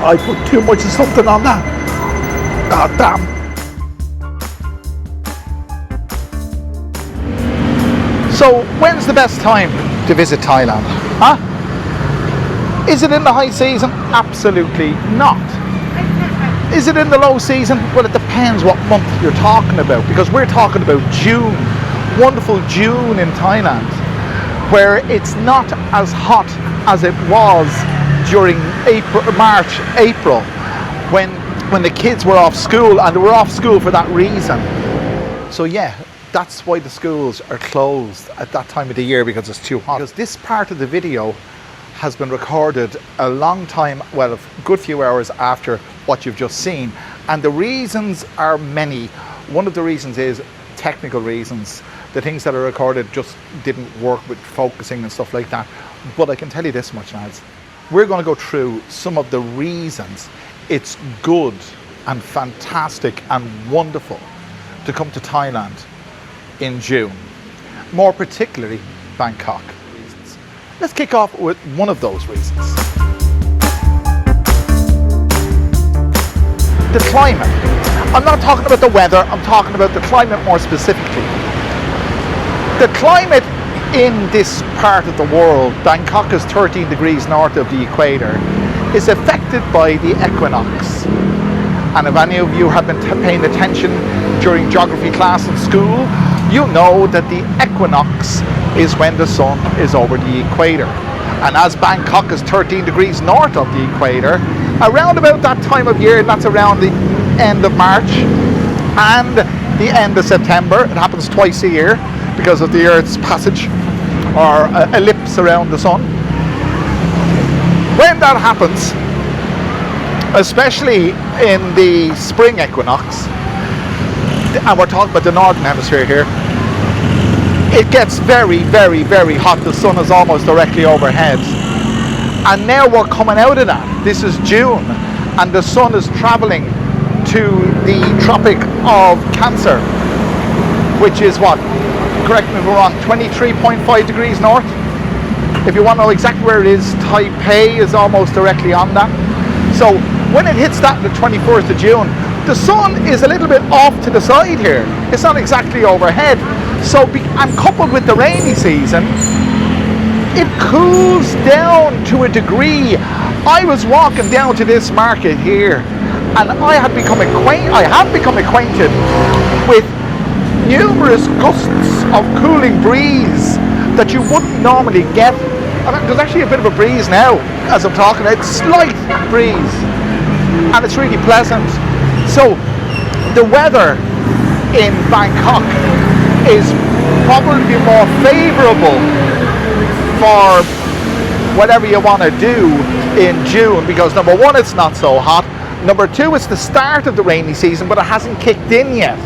I put too much of something on that. God damn. So, when's the best time to visit Thailand? Huh? Is it in the high season? Absolutely not. Is it in the low season? Well, it depends what month you're talking about, because we're talking about June. Wonderful June in Thailand, where it's not as hot as it was during March, April, when the kids were off school, and they were off school for that reason. So yeah, that's why the schools are closed at that time of the year, because it's too hot. Because this part of the video has been recorded a long time, well, a good few hours after what you've just seen. And the reasons are many. One of the reasons is technical reasons. The things that are recorded just didn't work with focusing and stuff like that. But I can tell you this much, lads. We're going to go through some of the reasons it's good and fantastic and wonderful to come to Thailand in June. More particularly, Bangkok. Let's kick off with one of those reasons. The climate. I'm not talking about the weather, I'm talking about the climate more specifically. The climate in this part of the world, Bangkok is 13 degrees north of the equator, is affected by the equinox. And if any of you have been paying attention during geography class in school, you know that the equinox is when the sun is over the equator. And as Bangkok is 13 degrees north of the equator, around about that time of year, that's around the end of March and the end of September, it happens twice a year because of the Earth's passage or ellipse around the sun. When that happens, especially in the spring equinox, and we're talking about the northern hemisphere here, it gets very, very, very hot. The sun is almost directly overhead. And now we're coming out of that. This is June, and the sun is traveling to the Tropic of Cancer, which is what? Correct me if I'm wrong, 23.5 degrees north. If you want to know exactly where it is, Taipei is almost directly on that. So when it hits that on the 21st of June, the sun is a little bit off to the side here. It's not exactly overhead. So, and coupled with the rainy season, it cools down to a degree. I was walking down to this market here, and I have become acquainted with numerous gusts of cooling breeze that you wouldn't normally get. I mean, there's actually a bit of a breeze now as I'm talking. It's slight breeze, and it's really pleasant. So, the weather in Bangkok is probably more favorable for whatever you want to do in June, because number one, it's not so hot. Number two, it's the start of the rainy season, but it hasn't kicked in yet.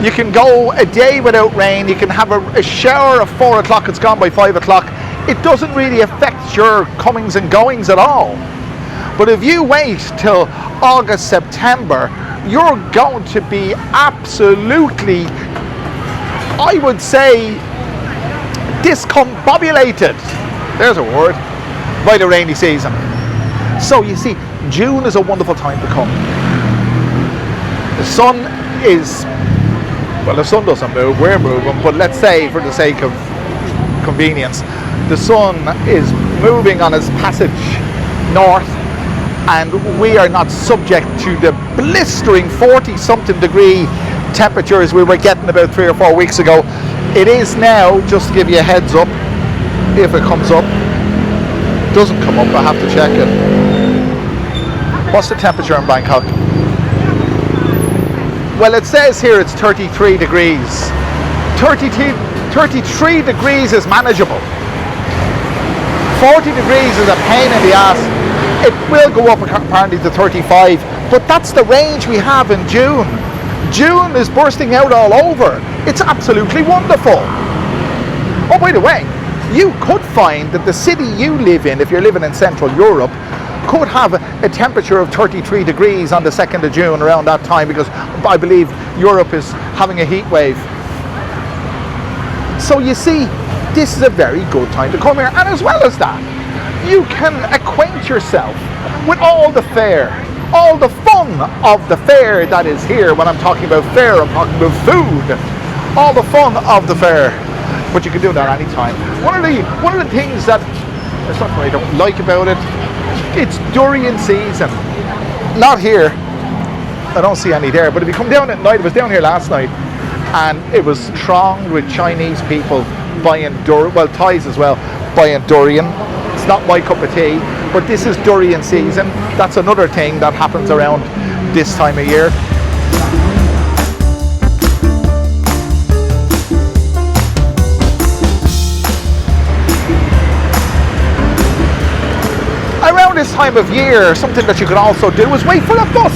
You can go a day without rain, you can have a shower at 4 o'clock, it's gone by 5 o'clock. It doesn't really affect your comings and goings at all. But if you wait till August, September, you're going to be absolutely, I would say, discombobulated, there's a word, by the rainy season. So you see, June is a wonderful time to come. The sun is, well, the sun doesn't move, we're moving, but let's say for the sake of convenience, the sun is moving on its passage north, and we are not subject to the blistering 40-something degree temperatures we were getting about 3 or 4 weeks ago. It is now, just to give you a heads up, if it comes up. Doesn't come up, I have to check it. What's the temperature in Bangkok? Well, it says here it's 33 degrees. 33 degrees is manageable. 40 degrees is a pain in the ass. It will go up apparently to 35, but that's the range we have in June. June is bursting out all over. It's absolutely wonderful. Oh, by the way, you could find that the city you live in, if you're living in Central Europe, could have a temperature of 33 degrees on the 2nd of June around that time, because I believe Europe is having a heat wave. So you see, this is a very good time to come here. And as well as that, you can acquaint yourself with all the fare, all the fun of the fare that is here. When I'm talking about fare, I'm talking about food, all the fun of the fare. But you can do that anytime. One of the things that there's something I don't like about it, it's durian season. Not here. I don't see any there. But if you come down at night, I was down here last night, and it was thronged with Chinese people buying durian, well, Thais as well, buying durian. It's not my cup of tea, but this is durian season. That's another thing that happens around this time of year. Around this time of year, something that you could also do is wait for a bus.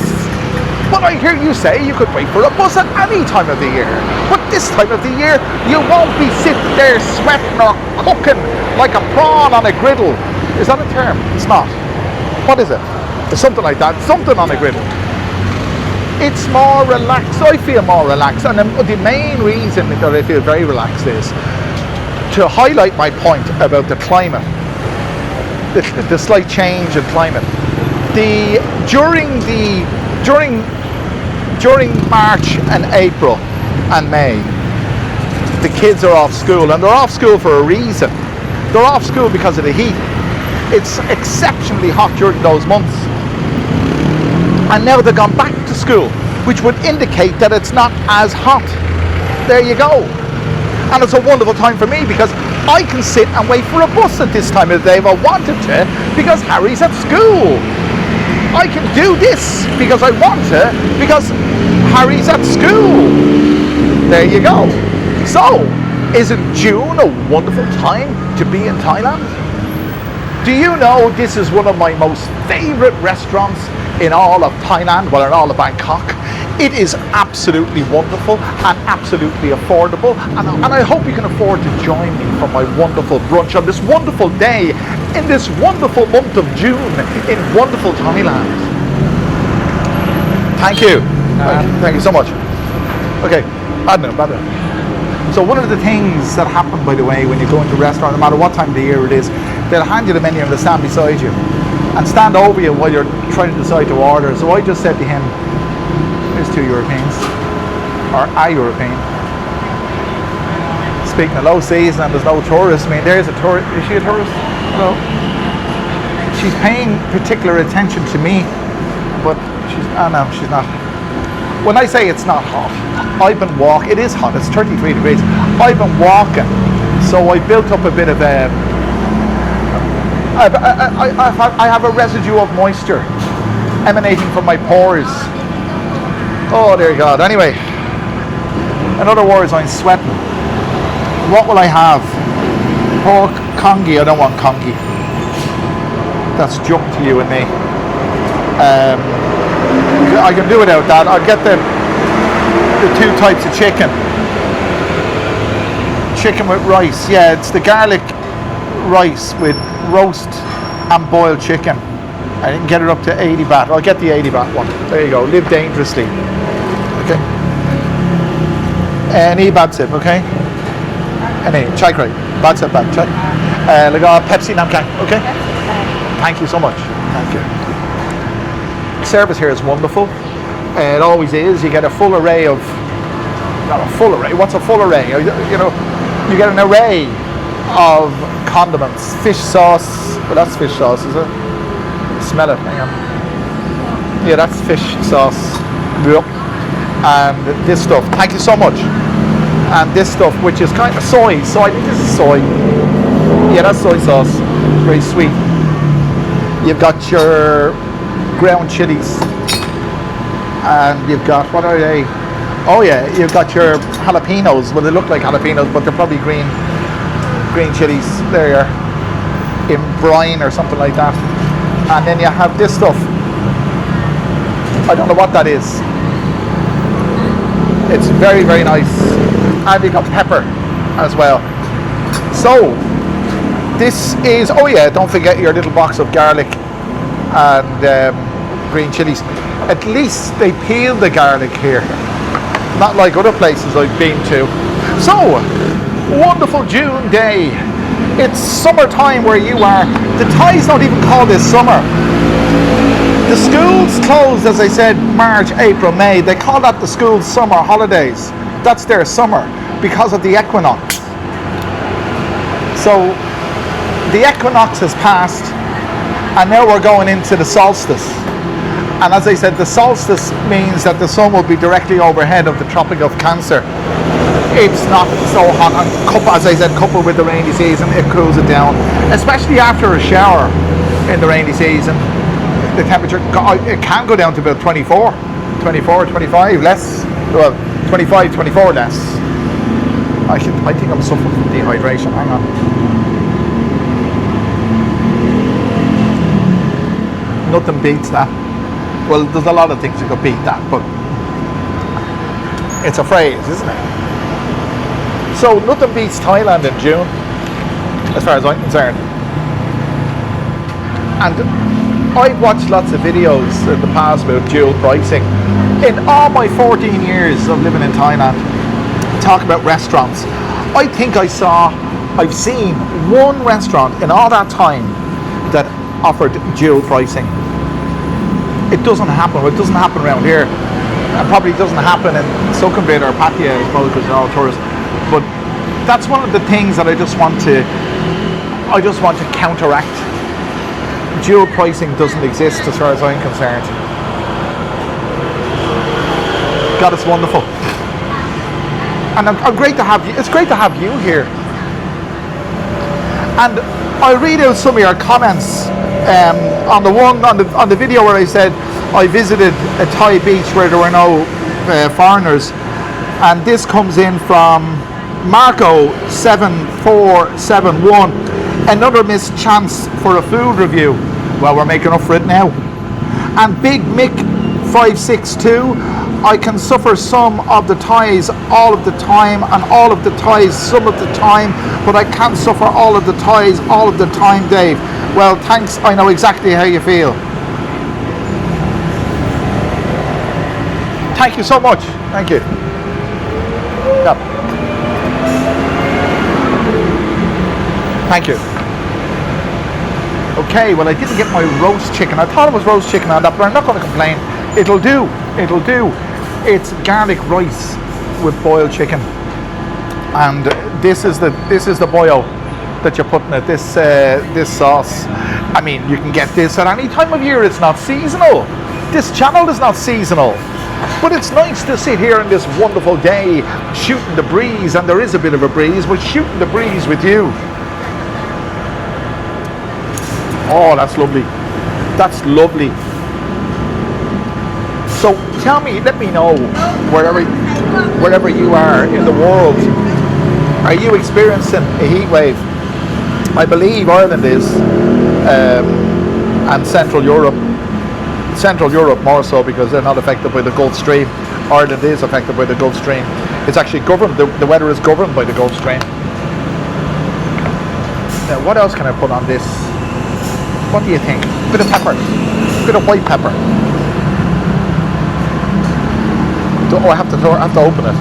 But I hear you say you could wait for a bus at any time of the year. But this time of the year, you won't be sitting there sweating or cooking like a prawn on a griddle. Is that a term? It's not. What is it? It's something like that. Something on a griddle. It's more relaxed. I feel more relaxed. And the main reason that I feel very relaxed is to highlight my point about the climate. The slight change in climate. During March and April and May, the kids are off school, and they're off school for a reason. They're off school because of the heat. It's exceptionally hot during those months. And now they've gone back to school, which would indicate that it's not as hot. There you go. And it's a wonderful time for me because I can sit and wait for a bus at this time of the day if I wanted to, because Harry's at school. I can do this because I want to, because Harry's at school. There you go. So, isn't June a wonderful time to be in Thailand? Do you know this is one of my most favourite restaurants in all of Thailand, well, in all of Bangkok? It is absolutely wonderful and absolutely affordable, and I hope you can afford to join me for my wonderful brunch on this wonderful day in this wonderful month of June in wonderful Thailand. Thank you. Thank you so much. Okay, bad now. So one of the things that happen, by the way, when you go into a restaurant, no matter what time of the year it is, they'll hand you the menu and they'll stand beside you and stand over you while you're trying to decide to order. So I just said to him, there's 2 Europeans, or a European. Speaking of low season and there's no tourists, I mean, there's a tourist. Is she a tourist? No. She's paying particular attention to me, but no, she's not. When I say it's not hot, I've been walking. It is hot. It's 33 degrees. I've been walking, so I built up a bit of a. I have a residue of moisture emanating from my pores. Oh, dear God. Anyway, in other words, I'm sweating. What will I have? Pork congee. I don't want congee. That's junk to you and me. I can do without that. I'll get the 2 types of chicken. Chicken with rice. Yeah, it's the garlic rice with roast and boiled chicken. I can get it up to 80 baht. I'll get the 80 baht one. There you go. Live dangerously. Okay. Any bad sip, okay? Any chai krai. Bad sip, bad chai. Pepsi Nam Kang, okay? Thank you so much. Thank you. Service here is wonderful. It always is. You get a full array of. Not a full array. What's a full array? You know, you get an array of condiments. Fish sauce. Well, that's fish sauce, is it? Smell it, hang on. Yeah, that's fish sauce. Yep. And this stuff, thank you so much. And this stuff, which is kind of soy. So I think this is soy. Yeah, that's soy sauce. Very sweet. You've got your ground chilies. And you've got, what are they? Oh yeah, you've got your jalapenos. Well, they look like jalapenos, but they're probably green chilies. There you are. In brine or something like that. And then you have this stuff. I don't know what that is. It's very, very nice. And you got pepper as well. So, this is, oh yeah, don't forget your little box of garlic and green chilies. At least they peel the garlic here. Not like other places I've been to. So, wonderful June day It's summertime where you are. The Thais don't even call this summer. The schools closed, as I said, March, April, May. They call that the school's summer holidays. That's their summer because of the equinox. So the equinox has passed, and now we're going into the solstice. And as I said, the solstice means that the sun will be directly overhead of the Tropic of Cancer. It's not so hot, and as I said, coupled with the rainy season, it cools it down. Especially after a shower in the rainy season, the temperature, it can go down to about 24, 25 less. Well, 25, 24 less. I think I'm suffering from dehydration. Hang on. Nothing beats that. Well, there's a lot of things that could beat that, but it's a phrase, isn't it? So nothing beats Thailand in June, as far as I'm concerned. And I've watched lots of videos in the past about dual pricing. In all my 14 years of living in Thailand, talk about restaurants, I think I've seen one restaurant in all that time that offered dual pricing. It doesn't happen. It doesn't happen around here. And probably doesn't happen in Sukhumvit or Pattaya as well, because they're all tourists. But that's one of the things that I just want to counteract. Dual pricing doesn't exist as far as I'm concerned. God, it's wonderful. And I'm great to have you. It's great to have you here. And I'll read out some of your comments on the video where I said I visited a Thai beach where there were no foreigners, and this comes in from Marco 7471. Another missed chance for a food review. Well, we're making up for it now. And Big Mick 562. I can suffer some of the Thais all of the time, and all of the Thais some of the time, but I can't suffer all of the Thais all of the time, Dave. Well, thanks. I know exactly how you feel. Thank you so much. Thank you. Yep. Thank you. Okay, well, I didn't get my roast chicken. I thought it was roast chicken on that, but I'm not going to complain. It'll do. It'll do. It's garlic rice with boiled chicken, and this is the boil that you're putting it. This sauce. I mean, you can get this at any time of year. It's not seasonal. This channel is not seasonal, but it's nice to sit here on this wonderful day, shooting the breeze, and there is a bit of a breeze, but shooting the breeze with you. Oh, that's lovely. That's lovely. So tell me, let me know, wherever you are in the world, are you experiencing a heat wave? I believe Ireland is, and Central Europe more so, because they're not affected by the Gulf Stream. Ireland is affected by the Gulf Stream. It's actually governed, the weather is governed by the Gulf Stream. Now, what else can I put on this? What do you think? Bit of pepper, bit of white pepper. Oh, I have to open it.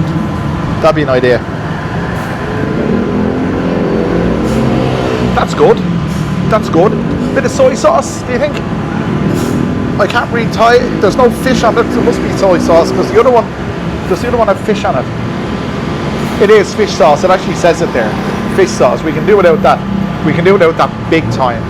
That'd be an idea. That's good. That's good. Bit of soy sauce, do you think? I can't read Thai. There's no fish on it. There must be soy sauce, because the other one had fish on it. It is fish sauce. It actually says it there. Fish sauce. We can do without that. We can do without that big time.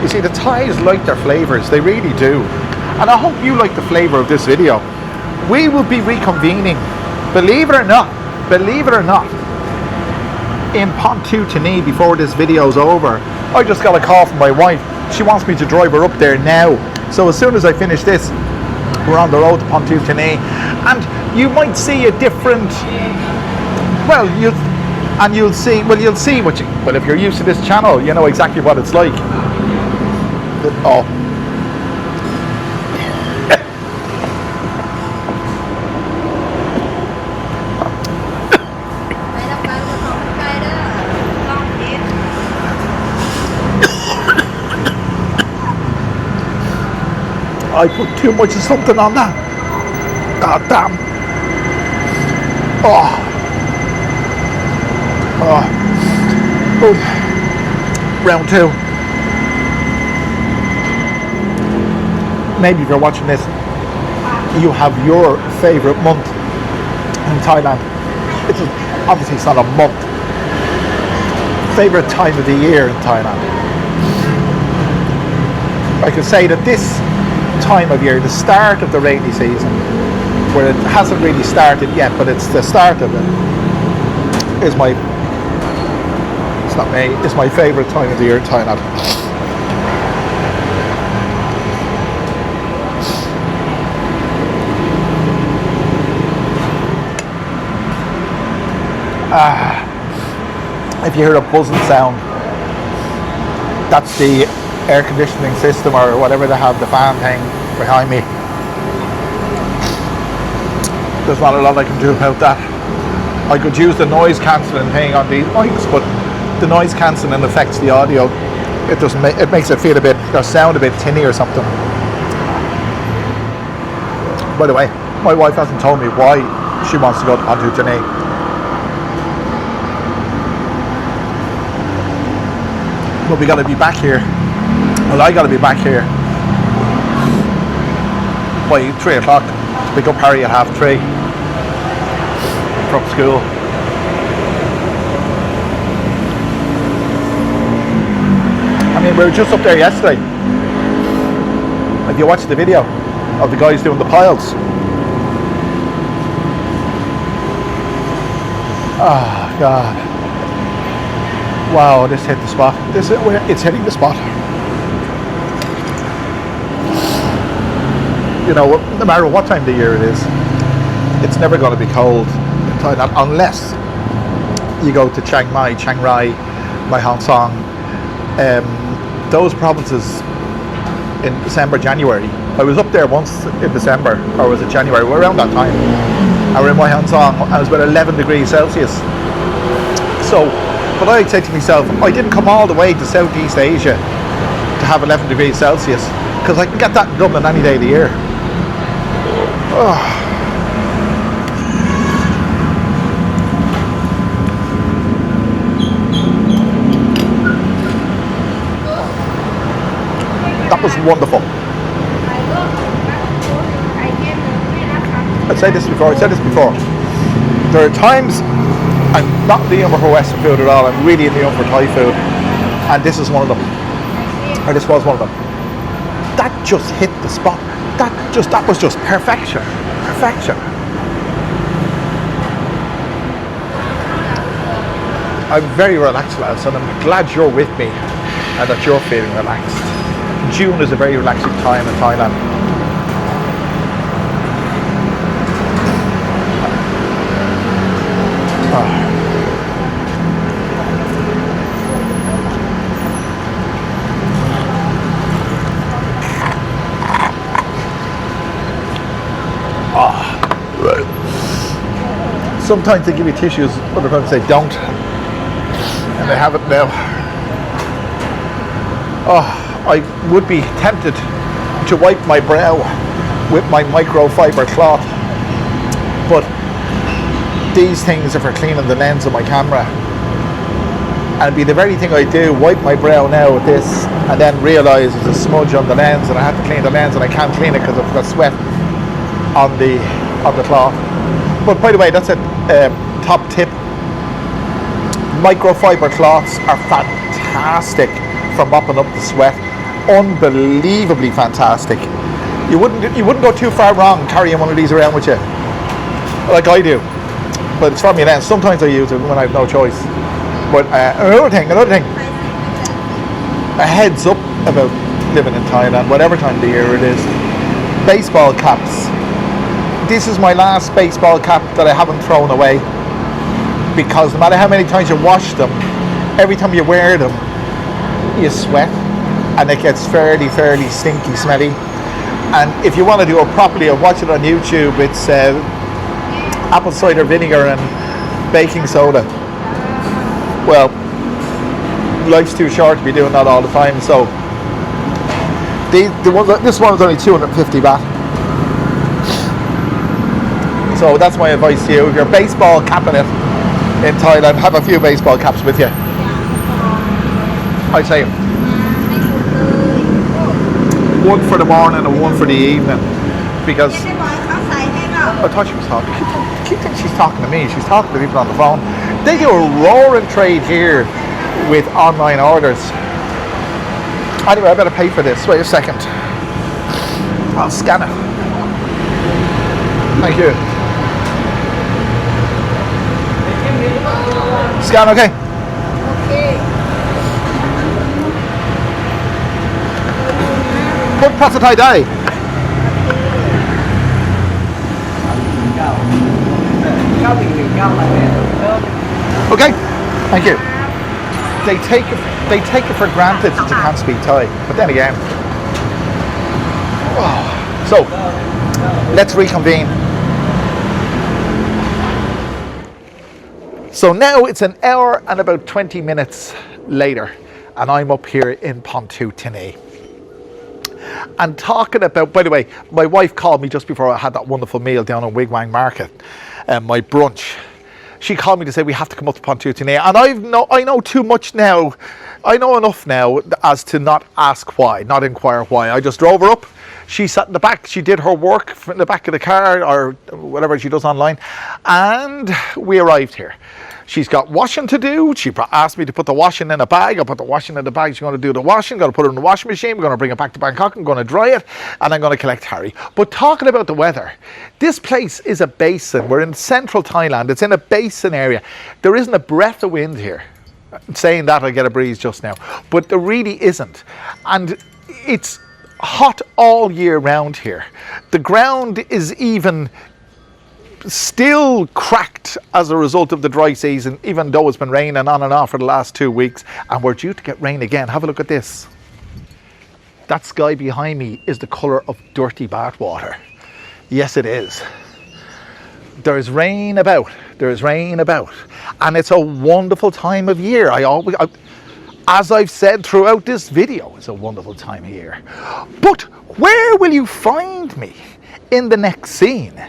You see, the Thais like their flavours, they really do. And I hope you like the flavour of this video. We will be reconvening, believe it or not, in Pontoutini before this video's over. I just got a call from my wife. She wants me to drive her up there now. So as soon as I finish this, we're on the road to Pontoutini. And you might see a different, you'll see what you, well, if you're used to this channel, you know exactly what it's like. Oh. I put too much of something on that. God damn. Oh. Oh. Good. Round 2. Maybe if you're watching this, you have your favourite month in Thailand. Obviously it's not a month. Favourite time of the year in Thailand. I could say that this time of year, the start of the rainy season, where it hasn't really started yet, but it's the start of it, is my favourite time of the year in Thailand. If you hear a buzzing sound, that's the air conditioning system or whatever they have, the fan thing behind me. There's not a lot I can do about that. I could use the noise cancelling thing on these mics, but the noise cancelling affects the audio. It doesn't it makes it feel a bit, or sound a bit tinny or something. By the way, my wife hasn't told me why she wants to go onto Janine. But we got to be back here. Well, I got to be back here by 3 o'clock to pick up Harry at 3:30 from school. I mean, we were just up there yesterday. If you watched the video of the guys doing the piles. Oh, God. Wow, this hit the spot. It's hitting the spot. You know, no matter what time of the year it is, it's never going to be cold in Thailand unless you go to Chiang Mai, Mai Hong Son, those provinces in December, January. I was up there once in December, or was it January? We're around that time. I was in Mai Hong Son, and it was about 11 degrees Celsius. So, but I said to myself, I didn't come all the way to Southeast Asia to have 11 degrees Celsius, because I can get that in Dublin any day of the year. Oh. That was wonderful. I've said this before. There are times I'm not in the humour for Western food at all. I'm really in the humour for Thai food, and this is one of them. Or this was one of them. That just hit the spot. That was just perfection. I'm very relaxed, lads, and I'm glad you're with me and that you're feeling relaxed. June is a very relaxing time in Thailand. Sometimes they give you tissues, other times they don't, and they have it now. I would be tempted to wipe my brow with my microfiber cloth, but these things are for cleaning the lens of my camera, and it'd be the very thing I do, wipe my brow now with this, and then realise there's a smudge on the lens and I have to clean the lens and I can't clean it because I've got sweat on the cloth. But by the way, that's a top tip. Microfiber cloths are fantastic for mopping up the sweat. Unbelievably fantastic. You wouldn't go too far wrong carrying one of these around with you, like I do. But it's from your lens. Sometimes I use it when I have no choice. But another thing. A heads up about living in Thailand, whatever time of the year it is. Baseball caps. This is my last baseball cap that I haven't thrown away, because no matter how many times you wash them, every time you wear them, you sweat, and it gets fairly stinky, smelly. And if you want to do it properly, or watch it on YouTube, it's apple cider vinegar and baking soda. Well, life's too short to be doing that all the time, so this one is only 250 baht. So that's my advice to you. If you're baseball capping it in Thailand, have a few baseball caps with you. I'd say one for the morning and one for the evening, because I thought she was talking. Keep thinking she's talking to me. She's talking to people on the phone. They do a roaring trade here with online orders. Anyway, I better pay for this. Wait a second. I'll scan it. Thank you. Scan, okay? Okay. Put Thai Dai. Okay, thank you. They take it for granted that you can't speak Thai, but then again. Oh. So, let's reconvene. So now it's an hour and about 20 minutes later, and I'm up here in Pontootene. And talking about, by the way, my wife called me just before I had that wonderful meal down in Wigwang Market, my brunch. She called me to say we have to come up to Pontootene, and I know too much now. I know enough now as to not ask why, not inquire why. I just drove her up. She sat in the back. She did her work in the back of the car or whatever she does online, and we arrived here. She's got washing to do. She asked me to put the washing in a bag. I put the washing in the bag. She's going to do the washing. Going to put it in the washing machine. We're going to bring it back to Bangkok. I'm going to dry it, and I'm going to collect Harry. But talking about the weather, this place is a basin. We're in central Thailand. It's in a basin area. There isn't a breath of wind here. Saying that, I get a breeze just now, but there really isn't. And it's hot all year round here. The ground is even still cracked as a result of the dry season, even though it's been raining on and off for the last 2 weeks, and we're due to get rain again. Have a look at this. That sky behind me is the colour of dirty bath water. Yes, it is. There's rain about. There's rain about. And it's a wonderful time of year. As I've said throughout this video, it's a wonderful time of year. But where will you find me in the next scene?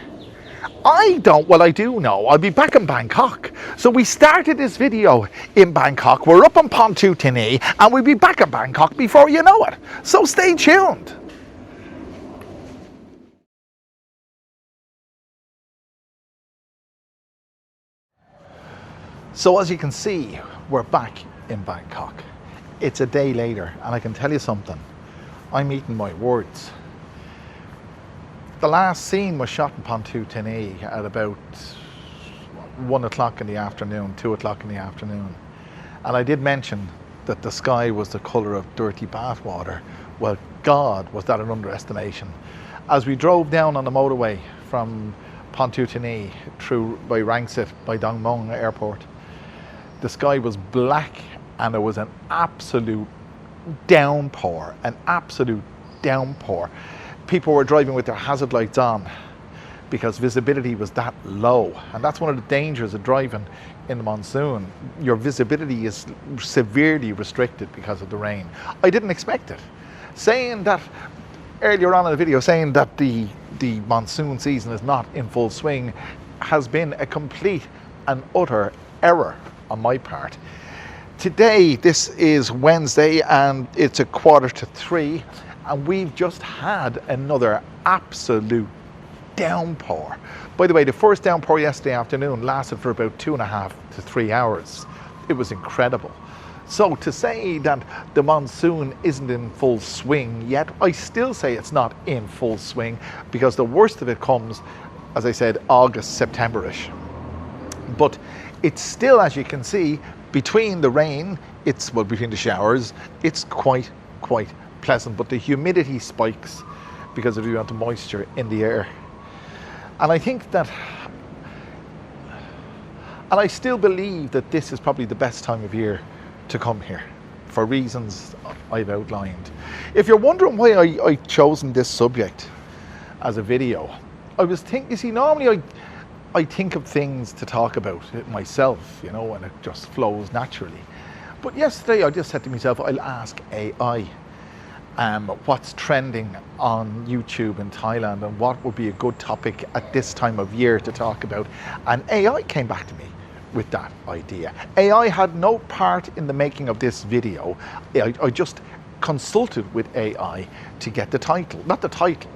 I do know. I'll be back in Bangkok. So we started this video in Bangkok. We're up in Pontootene, and we'll be back in Bangkok before you know it. So stay tuned. So as you can see, we're back in Bangkok. It's a day later, and I can tell you something. I'm eating my words. The last scene was shot in Pontootene at about 1 o'clock in the afternoon, 2 o'clock in the afternoon. And I did mention that the sky was the colour of dirty bath water. Well, God, was that an underestimation. As we drove down on the motorway from Pontootene through by Rangsit, by Dong Muong Airport, the sky was black, and it was an absolute downpour, People were driving with their hazard lights on because visibility was that low. And that's one of the dangers of driving in the monsoon. Your visibility is severely restricted because of the rain. I didn't expect it. Saying that earlier on in the video, saying that the monsoon season is not in full swing has been a complete and utter error on my part. Today, this is Wednesday, and it's 2:45, and we've just had another absolute downpour. By the way, the first downpour yesterday afternoon lasted for about 2.5 to 3 hours. It was incredible. So to say that the monsoon isn't in full swing yet, I still say it's not in full swing, because the worst of it comes, as I said, August, September-ish. But it's still, as you can see, between the rain, between the showers, it's quite pleasant, but the humidity spikes because of the amount of moisture in the air. And I think that, and I still believe that this is probably the best time of year to come here for reasons I've outlined. If you're wondering why I've chosen this subject as a video, I was thinking, you see, normally I think of things to talk about myself, you know, and it just flows naturally. But yesterday I just said to myself, I'll ask AI. what's trending on YouTube in Thailand and what would be a good topic at this time of year to talk about. And AI came back to me with that idea. AI had no part in the making of this video. I just consulted with AI to get the title, not the title,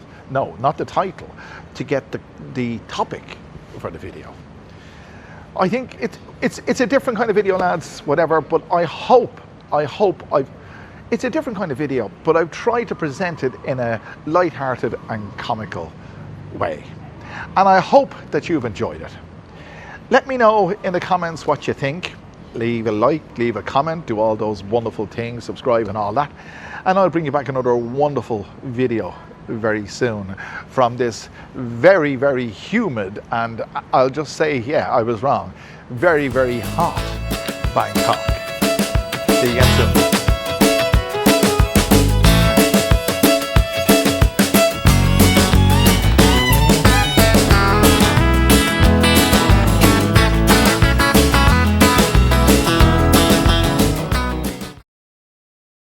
to get the topic for the video. I think it's a different kind of video, lads, whatever, but I hope it's a different kind of video, but I've tried to present it in a light-hearted and comical way. And I hope that you've enjoyed it. Let me know in the comments what you think. Leave a like, leave a comment, do all those wonderful things, subscribe and all that. And I'll bring you back another wonderful video very soon from this very, very humid, and I'll just say, yeah, I was wrong, very, very hot Bangkok. See you again soon.